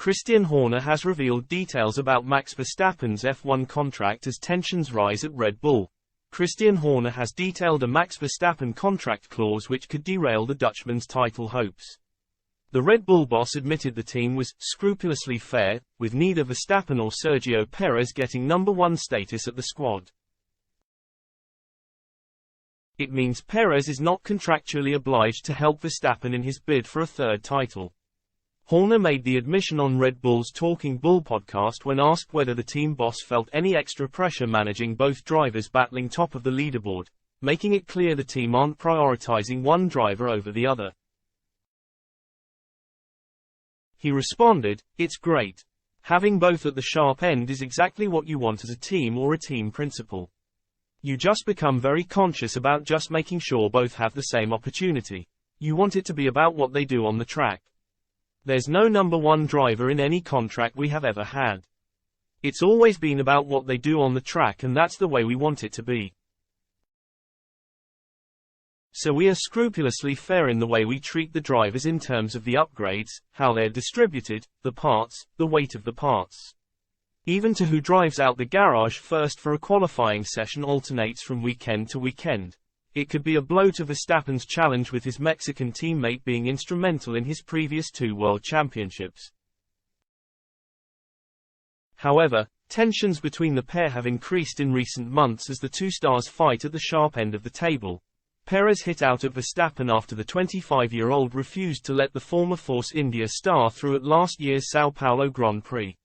Christian Horner has revealed details about Max Verstappen's F1 contract as tensions rise at Red Bull. Christian Horner has detailed a Max Verstappen contract clause which could derail the Dutchman's title hopes. The Red Bull boss admitted the team was scrupulously fair, with neither Verstappen or Sergio Perez getting number one status at the squad. It means Perez is not contractually obliged to help Verstappen in his bid for a third title. Horner made the admission on Red Bull's Talking Bull podcast when asked whether the team boss felt any extra pressure managing both drivers battling top of the leaderboard, making it clear the team aren't prioritizing one driver over the other. He responded, "It's great. Having both at the sharp end is exactly what you want as a team or a team principal. You just become very conscious about just making sure both have the same opportunity. You want it to be about what they do on the track. There's no number one driver in any contract we have ever had. It's always been about what they do on the track, and that's the way we want it to be. So we are scrupulously fair in the way we treat the drivers in terms of the upgrades, how they're distributed, the parts, the weight of the parts. Even to who drives out the garage first for a qualifying session alternates from weekend to weekend. It could be a blow to Verstappen's challenge with his Mexican teammate being instrumental in his previous 2 world championships." However, tensions between the pair have increased in recent months as the two stars fight at the sharp end of the table. Perez hit out at Verstappen after the 25-year-old refused to let the former Force India star through at last year's São Paulo Grand Prix.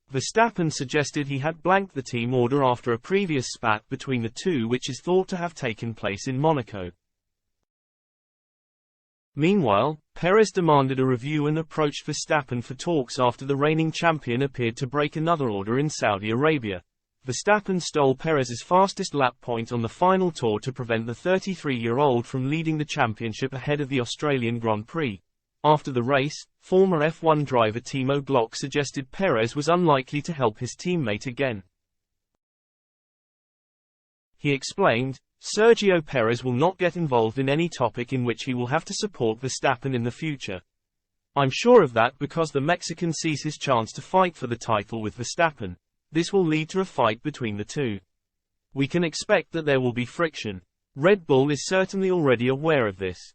Verstappen suggested he had blanked the team order after a previous spat between the two, which is thought to have taken place in Monaco. Meanwhile, Perez demanded a review and approached Verstappen for talks after the reigning champion appeared to break another order in Saudi Arabia. Verstappen stole Perez's fastest lap point on the final tour to prevent the 33-year-old from leading the championship ahead of the Australian Grand Prix. After the race, former F1 driver Timo Glock suggested Perez was unlikely to help his teammate again. He explained, "Sergio Perez will not get involved in any topic in which he will have to support Verstappen in the future. I'm sure of that because the Mexican sees his chance to fight for the title with Verstappen. This will lead to a fight between the two. We can expect that there will be friction. Red Bull is certainly already aware of this.